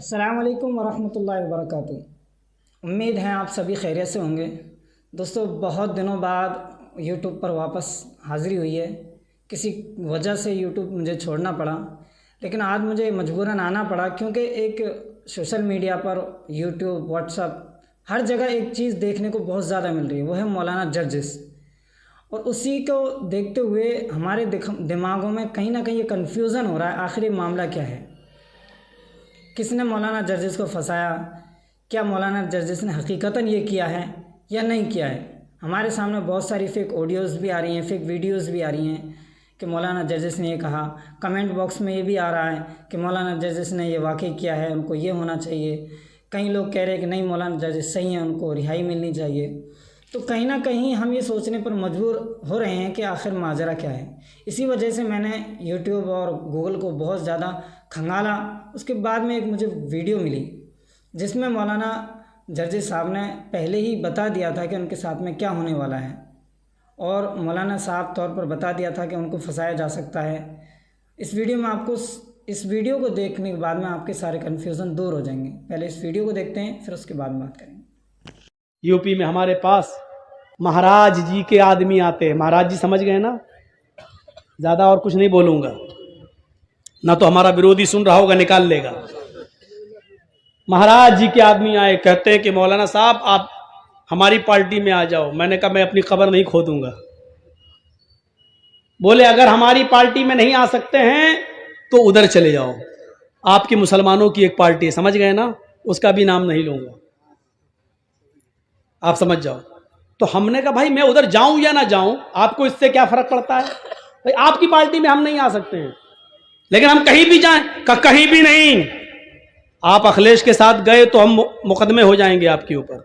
अस्सलाम वालेकुम वरहमतुल्लाहि वबरकातुहू। उम्मीद है आप सभी खैरियत से होंगे। दोस्तों, बहुत दिनों बाद यूट्यूब पर वापस हाज़िरी हुई है। किसी वजह से यूट्यूब मुझे छोड़ना पड़ा, लेकिन आज मुझे मजबूरन आना पड़ा क्योंकि एक सोशल मीडिया पर यूट्यूब, व्हाट्सएप, हर जगह एक चीज़ देखने को बहुत ज़्यादा मिल रही है, वो है मौलाना जर्जिस। और उसी को देखते हुए हमारे दिमागों में कहीं ना कहीं ये कन्फ्यूज़न हो रहा है, आखिर ये मामला क्या है, किसने मौलाना जर्जिस को फंसाया, क्या मौलाना जर्जिस ने हकीकतन ये किया है या नहीं किया है। हमारे सामने बहुत सारी फ़ेक ऑडियोज़ भी आ रही हैं, फ़ेक वीडियोज़ भी आ रही हैं कि मौलाना जर्जिस ने ये कहा। कमेंट बॉक्स में ये भी आ रहा है कि मौलाना जर्जिस ने ये वाक़ई किया है, उनको ये होना चाहिए। कई लोग कह रहे हैं कि नहीं, मौलाना जर्जिस सही हैं, उनको रिहाई मिलनी चाहिए। तो कहीं ना कहीं हम ये सोचने पर मजबूर हो रहे हैं कि आखिर माजरा क्या है। इसी वजह से मैंने यूट्यूब और गूगल को बहुत ज़्यादा खंगाला। उसके बाद में एक मुझे वीडियो मिली जिसमें मौलाना जर्जिस साहब ने पहले ही बता दिया था कि उनके साथ में क्या होने वाला है, और मौलाना साहब तौर पर बता दिया था कि उनको फंसाया जा सकता है। इस वीडियो को देखने के बाद में आपके सारे कन्फ्यूज़न दूर हो जाएंगे। पहले इस वीडियो को देखते हैं, फिर उसके बाद में बात करेंगे। यूपी में हमारे पास महाराज जी के आदमी आते हैं। महाराज जी समझ गए ना, ज़्यादा और कुछ नहीं बोलूँगा, ना तो हमारा विरोधी सुन रहा होगा, निकाल लेगा। महाराज जी के आदमी आए, कहते हैं कि मौलाना साहब आप हमारी पार्टी में आ जाओ। मैंने कहा मैं अपनी कब्र नहीं खोदूंगा। बोले अगर हमारी पार्टी में नहीं आ सकते हैं तो उधर चले जाओ, आपके मुसलमानों की एक पार्टी है, समझ गए ना, उसका भी नाम नहीं लूंगा, आप समझ जाओ। तो हमने कहा भाई मैं उधर जाऊं या ना जाऊं, आपको इससे क्या फर्क पड़ता है भाई, आपकी पार्टी में हम नहीं आ सकते हैं, लेकिन हम कहीं भी जाएं। कहीं भी नहीं। आप अखिलेश के साथ गए तो हम मुकदमे हो जाएंगे आपके ऊपर,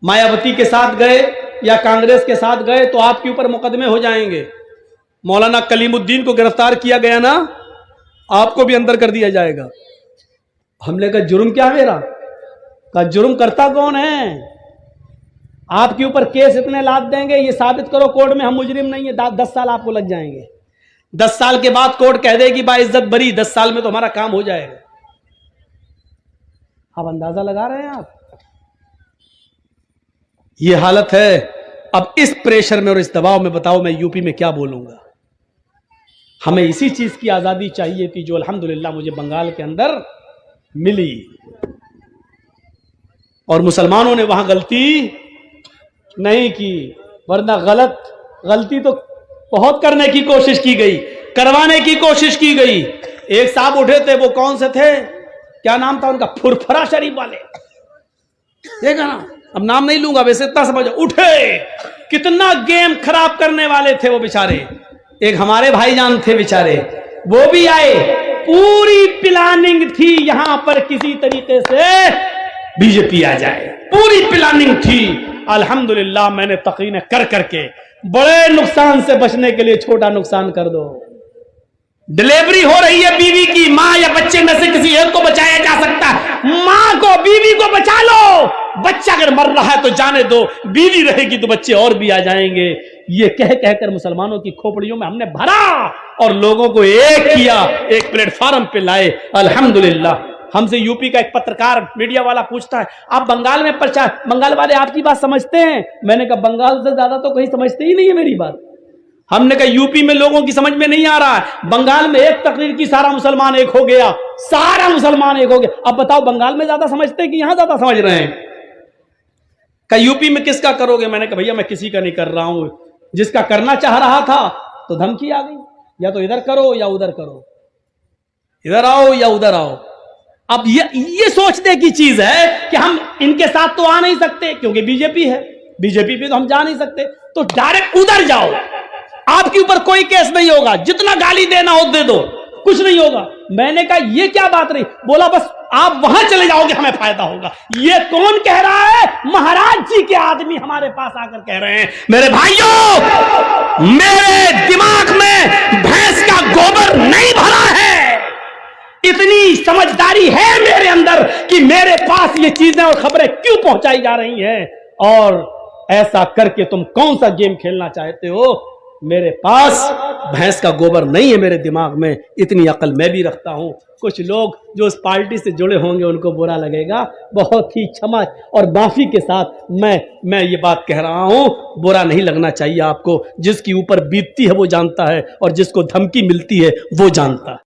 मायावती के साथ गए या कांग्रेस के साथ गए तो आपके ऊपर मुकदमे हो जाएंगे। मौलाना कलीमुद्दीन को गिरफ्तार किया गया ना, आपको भी अंदर कर दिया जाएगा। हमने कहा जुर्म क्या मेरा, कहा जुर्म करता कौन है, आपके ऊपर केस इतने लाद देंगे, ये साबित करो कोर्ट में हम मुजरिम नहीं है, 10 साल आपको लग जाएंगे। 10 साल के बाद कोर्ट कह देगी बाइज्जत बरी, 10 साल में तो हमारा काम हो जाएगा। आप अंदाजा लगा रहे हैं आप, ये हालत है। अब इस प्रेशर में और इस दबाव में बताओ मैं यूपी में क्या बोलूंगा। हमें इसी चीज की आजादी चाहिए थी जो अल्हम्दुलिल्लाह मुझे बंगाल के अंदर मिली, और मुसलमानों ने वहां गलती नहीं की, वरना गलती तो बहुत करने की कोशिश की गई, करवाने की कोशिश की गई। एक साहब उठे थे, वो कौन से थे, क्या नाम था उनका, फुरफरा शरीफ वाले, देखा ना, अब नाम नहीं लूंगा, वैसे इतना समझो, उठे, कितना गेम खराब करने वाले थे वो बेचारे। एक हमारे भाईजान थे बेचारे, वो भी आए, पूरी प्लानिंग थी यहां पर किसी तरीके से बीजेपी आ जाए, पूरी प्लानिंग थी। अल्हम्दुलिल्लाह मैंने तकीने कर करके बड़े नुकसान से बचने के लिए छोटा नुकसान कर दो। डिलीवरी हो रही है बीवी की, मां या बच्चे में से किसी एक को बचाया जा सकता है, मां को, बीवी को बचा लो। बच्चा अगर मर रहा है तो जाने दो, बीवी रहेगी तो बच्चे और भी आ जाएंगे। ये कह कहकर मुसलमानों की खोपड़ियों में हमने भरा और लोगों को एक किया, एक प्लेटफॉर्म पे लाए। अल्हम्दुलिल्लाह। हमसे यूपी का एक पत्रकार, मीडिया वाला पूछता है आप बंगाल में प्रचार, बंगाल वाले आपकी बात समझते हैं? मैंने कहा बंगाल से ज्यादा तो कहीं समझते ही नहीं है मेरी बात। हमने कहा यूपी में लोगों की समझ में नहीं आ रहा है, बंगाल में एक तकरीर की सारा मुसलमान एक हो गया, सारा मुसलमान एक हो गया। अब बताओ बंगाल में ज्यादा समझते हैं कि यहां ज्यादा समझ रहे हैं? कहा यूपी में किसका करोगे? मैंने कहा भैया मैं किसी का नहीं कर रहा हूं, जिसका करना चाह रहा था तो धमकी आ गई, या तो इधर करो या उधर करो, इधर आओ या उधर आओ। अब ये सोचने की चीज है कि हम इनके साथ तो आ नहीं सकते क्योंकि बीजेपी है, बीजेपी पे तो हम जा नहीं सकते, तो डायरेक्ट उधर जाओ, आपके ऊपर कोई केस नहीं होगा, जितना गाली देना हो दे दो, कुछ नहीं होगा। मैंने कहा ये क्या बात रही? बोला बस आप वहां चले जाओगे हमें फायदा होगा। ये कौन कह रहा है? महाराज जी के आदमी हमारे पास आकर कह रहे हैं। मेरे भाइयों, मेरे दिमाग में भैंस का गोबर नहीं भरा है, इतनी समझदारी है मेरे अंदर कि मेरे पास ये चीजें और खबरें क्यों पहुंचाई जा रही हैं, और ऐसा करके तुम कौन सा गेम खेलना चाहते हो मेरे पास भैंस का गोबर नहीं है मेरे दिमाग में, इतनी अकल मैं भी रखता हूं। कुछ लोग जो उस पार्टी से जुड़े होंगे उनको बुरा लगेगा, बहुत ही क्षमा और माफी के साथ मैं ये बात कह रहा हूं, बुरा नहीं लगना चाहिए आपको। जिसकी ऊपर बीतती है वो जानता है, और जिसको धमकी मिलती है वो जानता है।